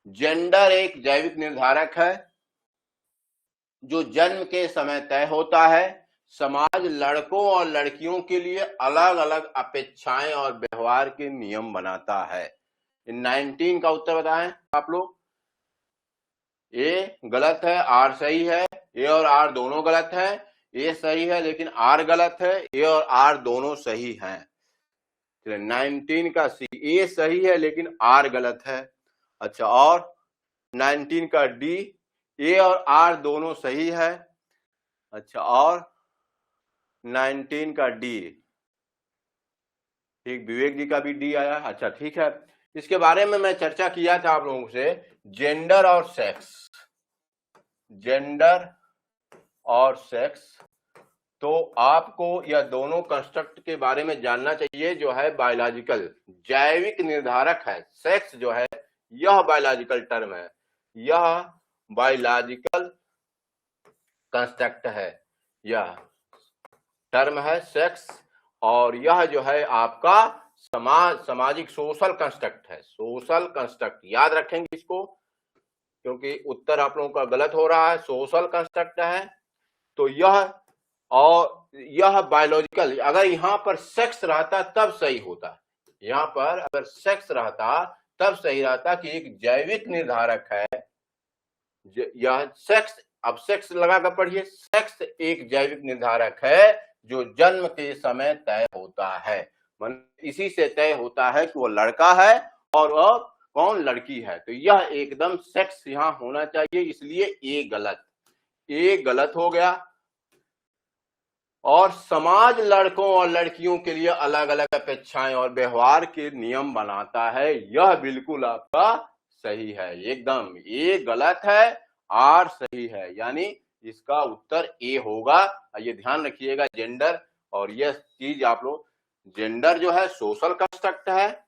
जेंडर एक जैविक निर्धारक है जो जन्म के समय तय होता है। समाज लड़कों और लड़कियों के लिए अलग अलग अपेक्षाएं और व्यवहार के नियम बनाता है। 19 का उत्तर बताएं आप लोग। ए गलत है, आर सही है, ए और आर दोनों गलत है। ए सही है लेकिन आर गलत है, ए और आर दोनों सही हैं। 19 का सी, ए सही है लेकिन आर गलत है। अच्छा, और 19 का डी, ए और आर दोनों सही है। अच्छा, और 19 का डी, ठीक, विवेक जी का भी डी आया। अच्छा ठीक है, इसके बारे में मैं चर्चा किया था आप लोगों से, जेंडर और सेक्स, जेंडर और सेक्स, तो आपको यह दोनों कंस्ट्रक्ट के बारे में जानना चाहिए जो है बायोलॉजिकल, जैविक निर्धारक है। सेक्स जो है यह बायोलॉजिकल टर्म है, यह बायोलॉजिकल कंस्ट्रक्ट है, यह टर्म है सेक्स, और यह जो है आपका सामाजिक सोशल कंस्ट्रक्ट है, सोशल कंस्ट्रक्ट याद रखेंगे इसको, क्योंकि उत्तर आप लोगों का गलत हो रहा है। सोशल कंस्ट्रक्ट है तो यह, और यह बायोलॉजिकल, अगर यहां पर सेक्स रहता तब सही होता, यहां पर अगर सेक्स रहता तब सही रहता कि एक जैविक निर्धारक है, यह सेक्स, अब सेक्स लगा कर पढ़िए, सेक्स एक जैविक निर्धारक है जो जन्म के समय तय होता है, इसी से तय होता है कि वो लड़का है और कौन लड़की है। तो यह एकदम सेक्स यहां होना चाहिए, इसलिए ए गलत, ए गलत हो गया। और समाज लड़कों और लड़कियों के लिए अलग अलग अपेक्षाएं और व्यवहार के नियम बनाता है, यह बिल्कुल आपका सही है, एकदम ए गलत है, आर सही है, यानी इसका उत्तर ए होगा। ये ध्यान रखिएगा जेंडर, और यह चीज आप लोग, जेंडर जो है सोशल कंस्ट्रक्ट है,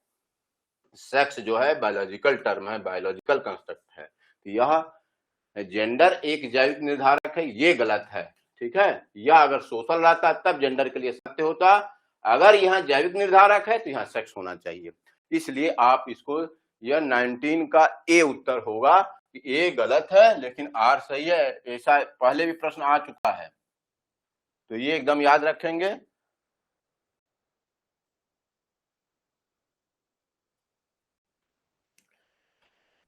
सेक्स जो है बायोलॉजिकल टर्म है, बायोलॉजिकल कंस्ट्रक्ट है। तो यह जेंडर एक जैविक निर्धारक है, ये गलत है, ठीक है। या अगर सोशल रहता तब जेंडर के लिए सत्य होता, अगर यहाँ जैविक निर्धारक है तो यहाँ सेक्स होना चाहिए, इसलिए आप इसको, यह 19 का ए उत्तर होगा कि ए गलत है लेकिन आर सही है, ऐसा पहले भी प्रश्न आ चुका है, तो ये एकदम याद रखेंगे।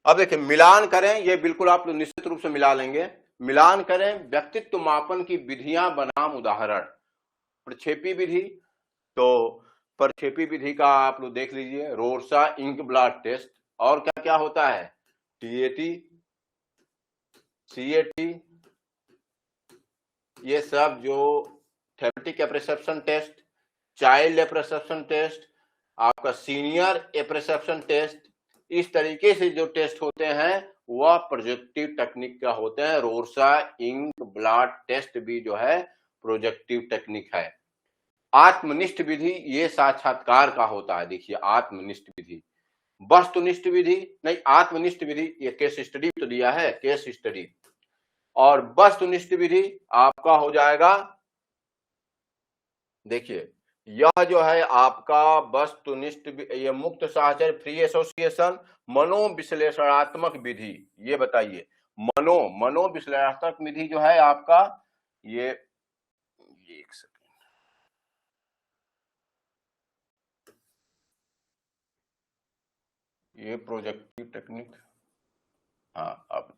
अब देखिए मिलान करें, ये बिल्कुल आप निश्चित रूप से मिला लेंगे। मिलान करें व्यक्तित्व मापन की विधियां बनाम उदाहरण। प्रक्षेपी विधि, तो प्रक्षेपी विधि का आप लोग देख लीजिए, रोरसा इंक ब्लड टेस्ट, और क्या क्या होता है, टीएटी, सीएटी, ये सब जो थेरेटिक apperception test, child apperception test, आपका सीनियर एप्रिसेप्शन टेस्ट, इस तरीके से जो टेस्ट होते हैं वह प्रोजेक्टिव टेक्निक का होते हैं। रोरसा इंक ब्लड टेस्ट भी जो है प्रोजेक्टिव टेक्निक है। आत्मनिष्ठ विधि ये साक्षात्कार का होता है, देखिए आत्मनिष्ठ विधि, वस्तुनिष्ठ विधि नहीं, आत्मनिष्ठ विधि ये केस स्टडी तो दिया है, केस स्टडी, और वस्तुनिष्ठ विधि आपका हो जाएगा, देखिए यह जो है आपका वस्तुनिष्ठ, ये मुक्त साहचर्य फ्री एसोसिएशन, मनोविश्लेषणात्मक विधि, ये बताइए मनोविश्लेषणात्मक विधि जो है आपका, ये लीजिए एक सेकंड। ये प्रोजेक्टिव टेक्निक, हाँ अब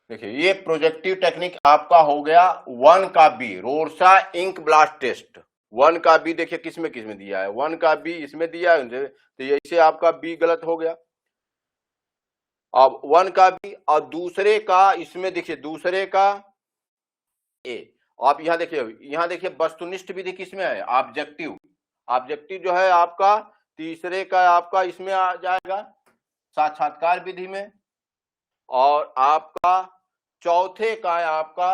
देखिए ये प्रोजेक्टिव टेक्निक आपका हो गया 1 का बी, रोरसा इंक ब्लास्ट टेस्ट। 1 का बी देखिए किसमें किसमें दिया है, 1 का बी इसमें दिया है, तो ऐसे आपका बी गलत हो गया। अब 1 का बी और दूसरे का इसमें देखिए, दूसरे का ए। आप यहाँ देखिए वस्तुनिष्ठ विधि किसमें है, ऑब्जेक्टिव। ऑब्जेक्टिव जो है आपका तीसरे का आपका इसमें आ जाएगा साक्षात्कार विधि में, और आपका चौथे का आपका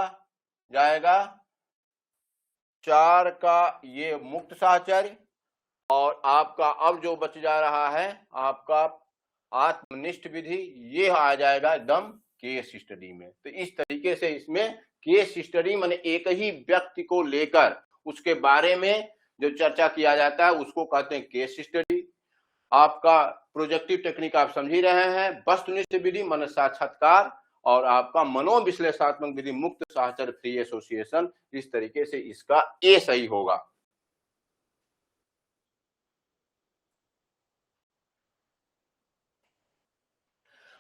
जाएगा 4 का ये मुक्त साहचर्य, और आपका अब जो बच जा रहा है आपका आत्मनिष्ठ विधि, ये आ जाएगा एकदम केस स्टडी में। तो इस तरीके से इसमें केस स्टडी माने एक ही व्यक्ति को लेकर उसके बारे में जो चर्चा किया जाता है उसको कहते हैं केस स्टडी। आपका प्रोजेक्टिव टेक्निक आप समझ ही रहे हैं, वस्तुनिष्ठ विधि माने साक्षात्कार, और आपका मनोविश्लेषणात्मक विधि मुक्त साहचर्य फ्री एसोसिएशन। इस तरीके से इसका ए सही होगा।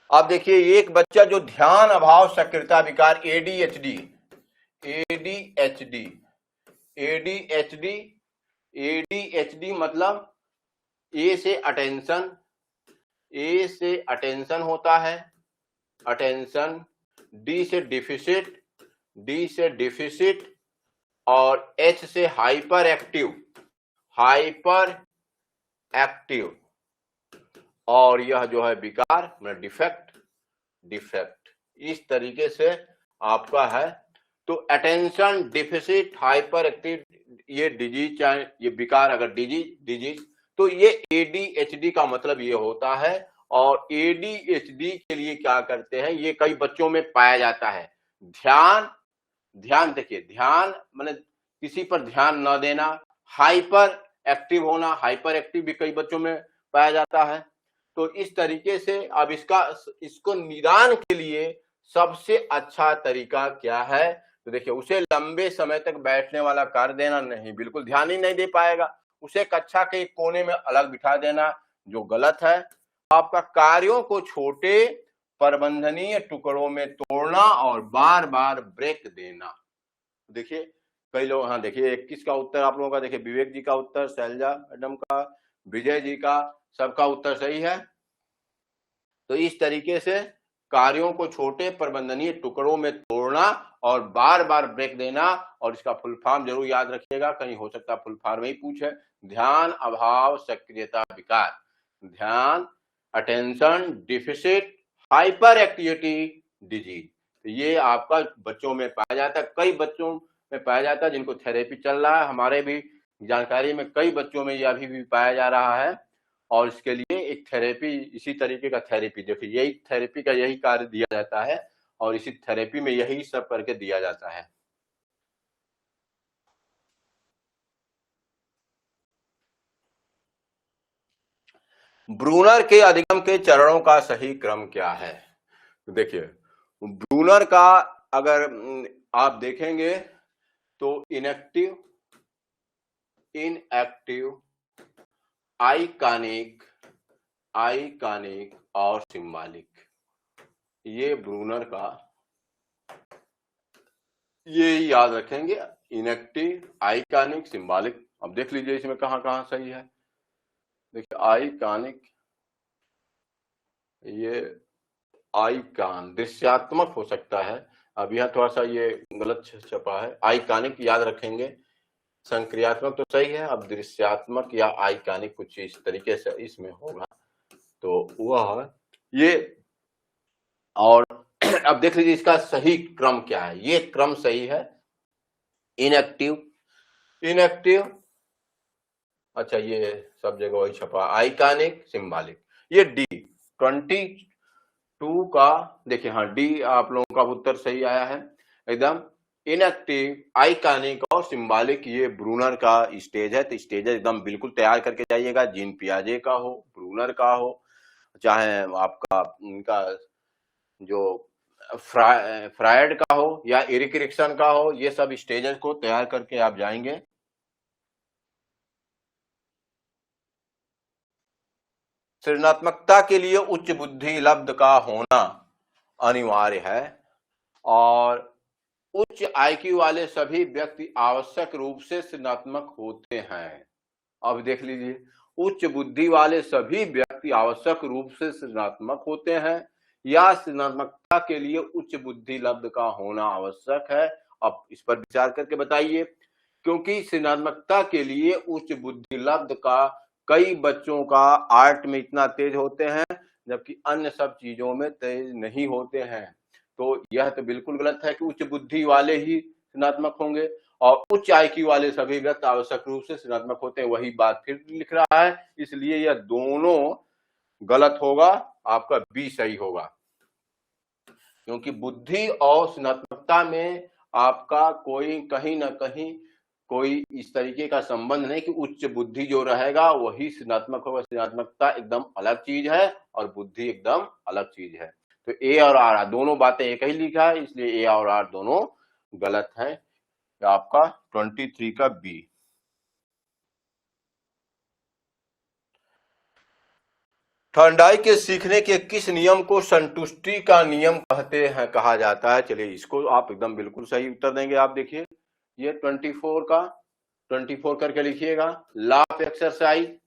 अब देखिए एक बच्चा जो ध्यान अभाव सक्रियता विकार एडीएचडी, एडीएचडी, एडीएचडी, एडीएचडी मतलब ए से अटेंशन, ए से अटेंशन होता है, अटेंशन, डी से डिफिसिट, डी से डिफिसिट, और एच से हाइपर एक्टिव, हाइपर एक्टिव, और यह जो है विकार मतलब डिफेक्ट, डिफेक्ट। इस तरीके से आपका है। तो अटेंशन डिफिसिट हाइपर एक्टिव ये डिजीज, चाहे ये विकार अगर डिजीज तो ये एडीएचडी का मतलब ये होता है। और एडीएचडी के लिए क्या करते हैं, ये कई बच्चों में पाया जाता है। ध्यान देखिए, ध्यान माने किसी पर ध्यान न देना, हाइपर एक्टिव होना, हाइपर एक्टिव भी कई बच्चों में पाया जाता है। तो इस तरीके से अब इसको निदान के लिए सबसे अच्छा तरीका क्या है, तो देखिए उसे लंबे समय तक बैठने वाला कार्य देना नहीं, बिल्कुल ध्यान ही नहीं दे पाएगा। उसे कक्षा के एक कोने में अलग बिठा देना, जो गलत है। आपका कार्यों को छोटे प्रबंधनीय टुकड़ों में तोड़ना और बार बार ब्रेक देना। देखिए कई लोग, हाँ देखिए 21 का उत्तर आप लोगों का, देखिए विवेक जी का उत्तर, शैलजा मैडम का, विजय जी का, सबका उत्तर सही है। तो इस तरीके से कार्यों को छोटे प्रबंधनीय टुकड़ों में तोड़ना और बार बार ब्रेक देना, और इसका फुल फॉर्म जरूर याद रखिएगा, कहीं हो सकता है फुल फॉर्म ही पूछे। ध्यान अभाव सक्रियता विकार, ध्यान attention deficit hyper activity disease. ये आपका बच्चों में पाया जाता है, कई बच्चों में पाया जाता है जिनको थेरेपी चल रहा है। हमारे भी जानकारी में कई बच्चों में ये अभी भी पाया जा रहा है, और इसके लिए एक थेरेपी, इसी तरीके का थेरेपी, देखिए यही थेरेपी का यही कार्य दिया जाता है, और इसी थेरेपी में यही सब करके दिया जाता है। ब्रूनर के अधिगम के चरणों का सही क्रम क्या है, तो देखिए ब्रूनर का अगर आप देखेंगे तो इनएक्टिव, आइकॉनिक, आइकॉनिक और सिंबॉलिक, ये ब्रूनर का, ये याद रखेंगे, इनएक्टिव आइकॉनिक सिंबॉलिक। अब देख लीजिए इसमें कहां कहां सही है। देखिए आइकॉनिक, ये आइकॉन दृश्यात्मक हो सकता है, अब यह थोड़ा सा ये गलत छपा है। आइकॉनिक याद रखेंगे, संक्रियात्मक तो सही है, अब दृश्यात्मक या आइकॉनिक कुछ इस तरीके से इसमें होगा, तो वह ये। और अब देख लीजिए इसका सही क्रम क्या है, ये क्रम सही है। इनएक्टिव, इनएक्टिव, अच्छा ये सब जगह वही छपा, आइकॉनिक सिंबॉलिक। ये डी 22 का, देखिए हाँ डी आप लोगों का उत्तर सही आया है एकदम। इनएक्टिव, आइकॉनिक और सिंबॉलिक, ये ब्रूनर का स्टेज है। तो स्टेज एकदम बिल्कुल तैयार करके जाइएगा, जीन पियाजे का हो, ब्रूनर का हो, चाहे आपका इनका जो फ्रायड का हो या एरिक एरिक्सन का हो, ये सब स्टेजेस को तैयार करके आप जाएंगे। सृजनात्मकता के लिए उच्च बुद्धि लब्ध का होना अनिवार्य है और उच्च आईक्यू वाले सभी व्यक्ति आवश्यक रूप से सृजनात्मक होते हैं। अब देख लीजिए, उच्च बुद्धि वाले सभी व्यक्ति आवश्यक रूप से सृजनात्मक होते हैं या सृजनात्मकता के लिए उच्च बुद्धि लब्ध का होना आवश्यक है। अब इस पर विचार करके बताइए, क्योंकि सृजनात्मकता के लिए उच्च बुद्धि लब्ध का कई बच्चों का आर्ट में इतना तेज होते हैं जबकि अन्य सब चीजों में तेज नहीं होते हैं। तो यह तो बिल्कुल गलत है कि उच्च बुद्धि वाले ही सृजनात्मक होंगे और उच्च आईक्यू वाले सभी व्यक्ति आवश्यक रूप से सृजनात्मक होते हैं। वही बात फिर लिख रहा है, इसलिए यह दोनों गलत होगा, आपका बी सही होगा। क्योंकि बुद्धि और सृजनात्मकता में आपका कोई कहीं ना कहीं कोई इस तरीके का संबंध नहीं कि उच्च बुद्धि जो रहेगा वही सृजनात्मक होगा। सृजनात्मकता एकदम अलग चीज है और बुद्धि एकदम अलग चीज है। तो ए और आर दोनों बातें एक ही लिखा है, इसलिए ए और आर दोनों गलत है। आपका 23 का बी। थॉर्नडाइक के सीखने के किस नियम को संतुष्टि का नियम कहते हैं, कहा जाता है? चलिए इसको आप एकदम बिल्कुल सही उत्तर देंगे। आप देखिए ये 24 करके लिखिएगा। Law of exercise,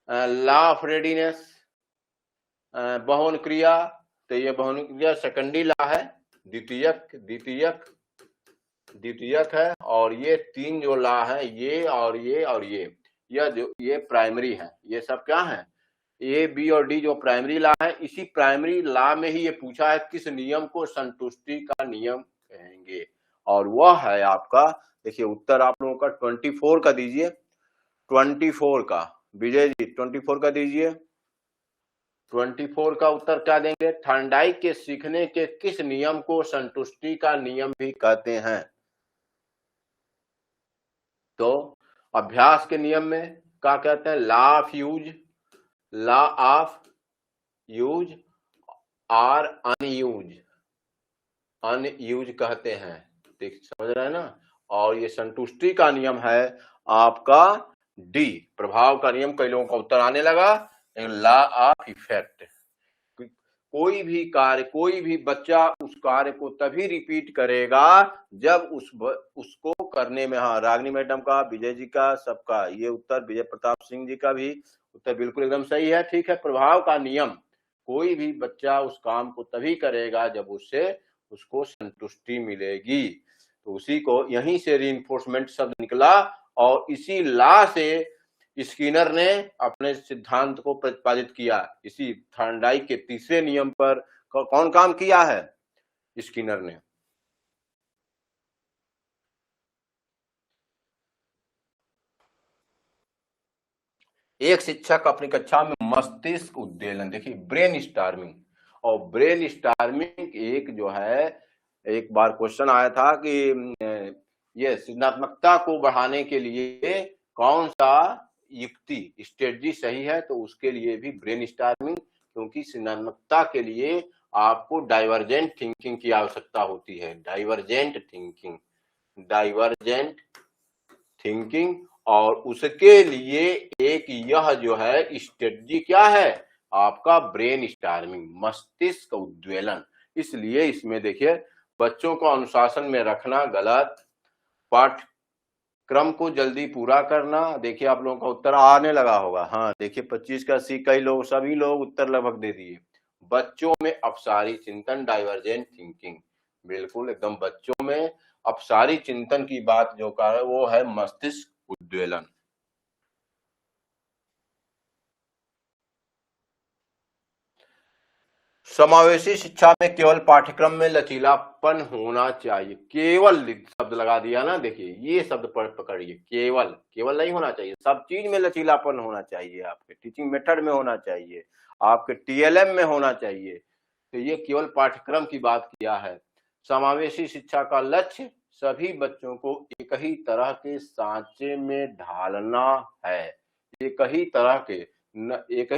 law of readiness, बहुन क्रिया, तो ये बहुन क्रिया सेकेंडरी लॉ है, द्वितीयक है और ये तीन जो लॉ है ये और ये और ये प्राइमरी है। ये सब क्या है? ए बी और डी जो प्राइमरी लॉ है, इसी प्राइमरी लॉ में ही ये पूछा है किस नियम को संतुष्टि का नियम कहेंगे, और वह है आपका, देखिए उत्तर आप लोगों का 24 का दीजिए। 24 का विजय जी 24 का दीजिए। 24 का उत्तर क्या देंगे? थॉर्नडाइक के सीखने के किस नियम को संतुष्टि का नियम भी कहते हैं? तो अभ्यास के नियम में क्या कहते हैं? Law of use, law of use और अनयूज कहते हैं। देख समझ रहे हैं ना? और ये संतुष्टि का नियम है आपका डी, प्रभाव का नियम। कई लोगों का उत्तर आने लगा, लॉ ऑफ इफेक्ट। कोई भी कार्य, कोई भी बच्चा उस कार्य को तभी रिपीट करेगा जब उसको करने में, हाँ रागिनी मैडम का, विजय जी का, सबका ये उत्तर, विजय प्रताप सिंह जी का भी उत्तर बिल्कुल एकदम सही है। ठीक है, प्रभाव का नियम, कोई भी बच्चा उस काम को तभी करेगा जब उसको संतुष्टि मिलेगी। तो उसी को यहीं से रीइंफोर्समेंट शब्द निकला और इसी लॉ से स्किनर ने अपने सिद्धांत को प्रतिपादित किया। इसी थॉर्नडाइक के तीसरे नियम पर कौन काम किया है? स्किनर ने। एक शिक्षक अपनी कक्षा में मस्तिष्क उद्वेलन, देखिए ब्रेन स्टार्मिंग, और ब्रेन स्टार्मिंग एक जो है, एक बार क्वेश्चन आया था कि ये सृजनात्मकता को बढ़ाने के लिए कौन सा युक्ति स्ट्रेटजी सही है, तो उसके लिए भी ब्रेन स्टार्मिंग, क्योंकि सृजनात्मकता के लिए आपको डाइवर्जेंट थिंकिंग की आवश्यकता होती है। डाइवर्जेंट थिंकिंग और उसके लिए एक यह जो है स्ट्रेटजी क्या है आपका? ब्रेन स्टार्मिंग, मस्तिष्क उद्वेलन। इसलिए इसमें देखिए बच्चों को अनुशासन में रखना गलत, पाठ्यक्रम को जल्दी पूरा करना। देखिए आप लोगों का उत्तर आने लगा होगा, हाँ देखिए 25 का सी, कई लोग, सभी लोग उत्तर लगभग दे दिए। बच्चों में अपसारी चिंतन, डाइवर्जेंट थिंकिंग, बिल्कुल एकदम बच्चों में अपसारी चिंतन की बात जो कर है वो है मस्तिष्क उद्वेलन। समावेशी शिक्षा में केवल पाठ्यक्रम में लचीलापन होना चाहिए। केवल शब्द लगा दिया ना, देखिए ये शब्द पकड़िए, केवल नहीं होना चाहिए, सब चीज में लचीलापन होना चाहिए। आपके टीचिंग मेथड में होना चाहिए, आपके टीएलएम में होना चाहिए। तो ये केवल पाठ्यक्रम की बात किया है। समावेशी शिक्षा का लक्ष्य सभी बच्चों को एक ही तरह के सांचे में ढालना है। एक ही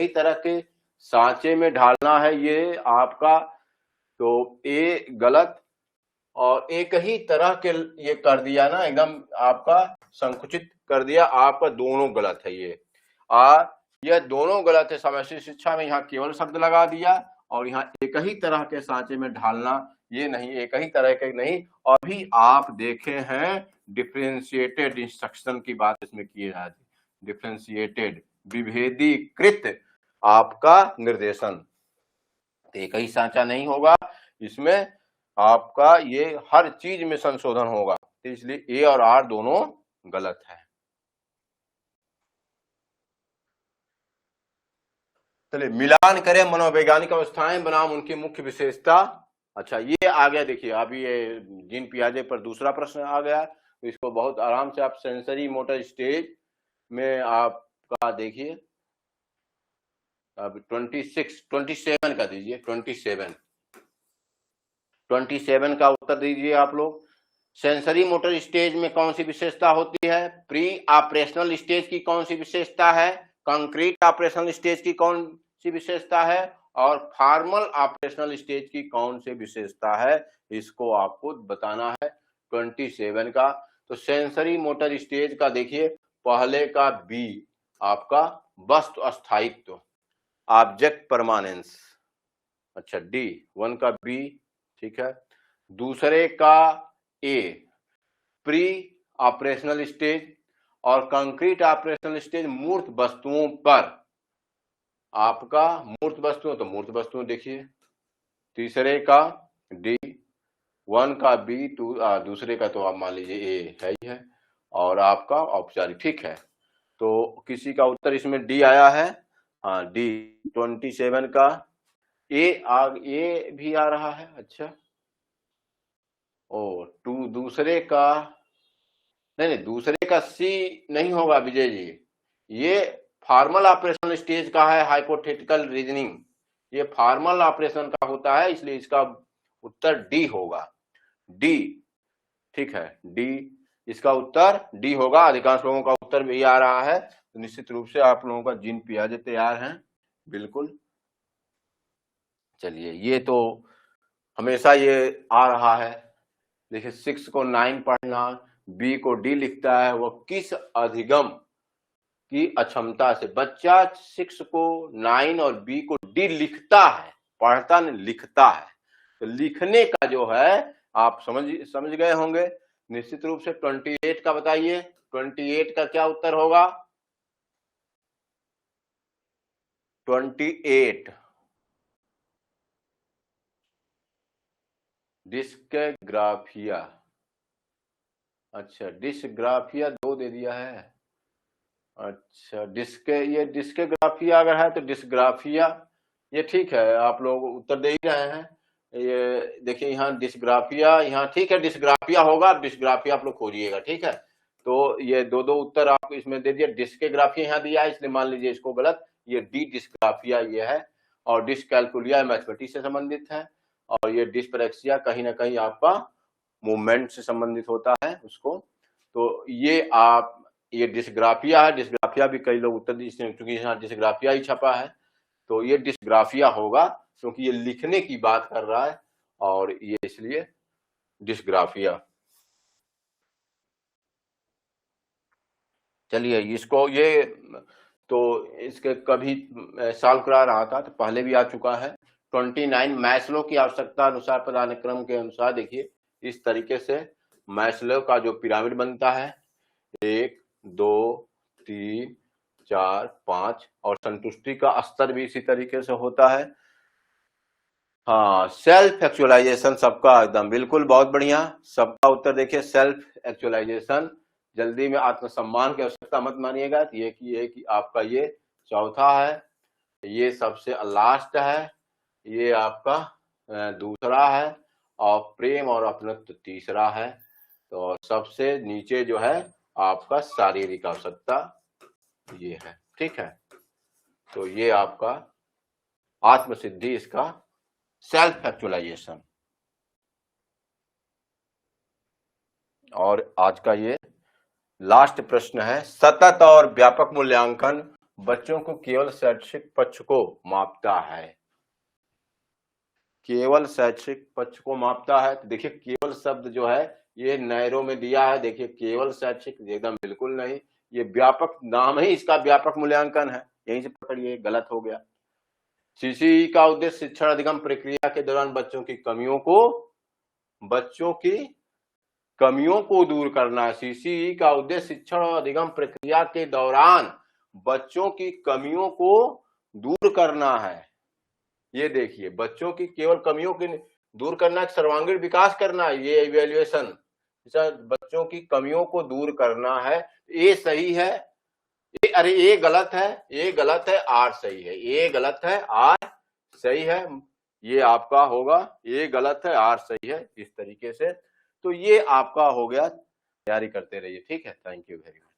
तरह के सांचे में ढालना है ये आपका। तो ए गलत, और एक ही तरह के ये कर दिया ना, एकदम आपका संकुचित कर दिया, आपका दोनों गलत है ये। यह दोनों गलत है। समष्टि शिक्षा में यहाँ केवल शब्द लगा दिया, और यहाँ एक ही तरह के सांचे में ढालना, ये नहीं, एक ही तरह के नहीं। और भी आप देखे हैं डिफरेंशिएटेड इंस्ट्रक्शन की बात इसमें की जाती है, डिफरेंशिएटेड विभेदीकृत आपका निर्देशन। एक ही सांचा नहीं होगा इसमें, आपका ये हर चीज में संशोधन होगा, तो इसलिए ए और आर दोनों गलत है। चलिए, मिलान करें मनोवैज्ञानिक अवस्थाएं बनाम उनकी मुख्य विशेषता। अच्छा, ये आ गया, देखिए अभी ये जीन पियाजे पर दूसरा प्रश्न आ गया, तो इसको बहुत आराम से आप सेंसरी मोटर स्टेज में आपका देखिए, अब 27 का दीजिए, 27 का उत्तर दीजिए आप लोग। सेंसरी मोटर स्टेज में कौन सी विशेषता होती है? प्री ऑपरेशनल स्टेज की कौन सी विशेषता है? कंक्रीट ऑपरेशनल स्टेज की कौन सी विशेषता है? और फॉर्मल ऑपरेशनल स्टेज की कौन सी विशेषता है? इसको आपको बताना है 27 का। तो सेंसरी मोटर स्टेज का देखिए, पहले का बी आपका वस्तु स्थायित्व, ऑब्जेक्ट परमानेंस। अच्छा, डी 1 का बी, ठीक है। दूसरे का ए प्री ऑपरेशनल स्टेज, और कंक्रीट ऑपरेशनल स्टेज मूर्त वस्तुओं पर, आपका मूर्त वस्तुओं, तो मूर्त वस्तुओं देखिए। तीसरे का डी, 1 का बी, दूसरे का तो आप मान लीजिए ए है ही है, और आपका औपचारिक, ठीक है। तो किसी का उत्तर इसमें डी आया है, हाँ डी 27 का। ए भी आ रहा है, अच्छा। और दूसरे का नहीं, दूसरे का सी नहीं होगा विजय जी, ये फॉर्मल ऑपरेशनल स्टेज का है, हाइपोथेटिकल रीजनिंग, ये फॉर्मल ऑपरेशन का होता है, इसलिए इसका उत्तर डी होगा, डी, ठीक है, डी, इसका उत्तर डी होगा। अधिकांश लोगों का उत्तर भी आ रहा है, तो निश्चित रूप से आप लोगों का जीन पियाजे तैयार हैं, बिल्कुल। चलिए, ये तो हमेशा ये आ रहा है। देखिए, 6 को 9 पढ़ना, बी को डी लिखता है, वो किस अधिगम की अक्षमता से? बच्चा 6 को 9 और बी को डी लिखता है, पढ़ता नहीं, लिखता है। तो लिखने का जो है आप समझ गए होंगे निश्चित रूप से। 28 का बताइए, 28 का क्या उत्तर होगा? 28 डिस्कग्राफिया। अच्छा, डिस्कग्राफिया 2 दे दिया है। अच्छा, ये डिस्कग्राफिया अगर है तो डिस्कग्राफिया, ये ठीक है, आप लोग उत्तर दे ही रहे हैं। ये देखिए, यहाँ डिस्कग्राफिया, यहाँ ठीक है, डिस्कग्राफिया होगा, डिस्कग्राफिया आप लोग खोजिएगा, ठीक है। तो ये दो उत्तर आपको इसमें दे दिया। डिस्कग्राफिया यहाँ दिया है, इसलिए मान लीजिए इसको गलत, ये डी डिस्कग्राफिया ये है। और डिस्कैल्कुलिया मैथमेटिक्स से संबंधित है, और ये डिस्पैरेक्सिया कहीं ना कहीं आपका मूवमेंट से संबंधित होता है उसको। तो ये डिस्ग्राफिया है, डिस्ग्राफिया भी कई लोग उत्तर दिए, क्योंकि यहाँ डिस्ग्राफिया ही छपा है, तो ये डिस्ग्राफिया होगा, क्योंकि ये लिखने की बात कर रहा है, और ये इसलिए डिस्ग्राफिया। चलिए, इसको ये तो इसके कभी सॉल्व करा रहा था, तो पहले भी आ चुका है। 29 मैस्लो की आवश्यकता अनुसार पदानुक्रम के अनुसार, देखिए इस तरीके से मैस्लो का जो पिरामिड बनता है, 1 2 3 4 5, और संतुष्टि का स्तर भी इसी तरीके से होता है। हाँ, सेल्फ एक्चुअलाइजेशन सबका एकदम बिल्कुल, बहुत बढ़िया, सबका उत्तर देखिए सेल्फ एक्चुअलाइजेशन। जल्दी में आत्मसम्मान की आवश्यकता मत मानिएगा, कि आपका ये चौथा है, ये सबसे लास्ट है, ये आपका दूसरा है, और प्रेम और अपनत्व तीसरा है। तो सबसे नीचे जो है आपका शारीरिक आवश्यकता ये है, ठीक है। तो ये आपका आत्मसिद्धि, इसका सेल्फ एक्चुअलाइजेशन। और आज का ये लास्ट प्रश्न है, सतत और व्यापक मूल्यांकन बच्चों को केवल शैक्षिक पक्ष को मापता है। केवल शैक्षिक पक्ष को मापता है। तो देखिए केवल शब्द जो है ये नैरो में दिया है, देखिए केवल शैक्षिक एकदम बिल्कुल नहीं, ये व्यापक नाम ही इसका व्यापक मूल्यांकन है, यहीं से पकड़िए, गलत हो गया। सीसीई का उद्देश्य शिक्षण अधिगम प्रक्रिया के दौरान बच्चों की कमियों को दूर करना है। सीसीई का उद्देश्य शिक्षण और अधिगम प्रक्रिया के दौरान बच्चों की कमियों को दूर करना है। ये देखिए बच्चों की केवल कमियों की दूर करना, सर्वांगीण विकास करना है, ये इवैल्यूएशन बच्चों की कमियों को दूर करना है। ये सही है, ये गलत है, ये गलत है, आर सही है, ये गलत है, आर सही है, ये आपका होगा, ये गलत है, आर सही है, इस तरीके से। तो ये आपका हो गया, तैयारी करते रहिए, ठीक है। Thank you very much.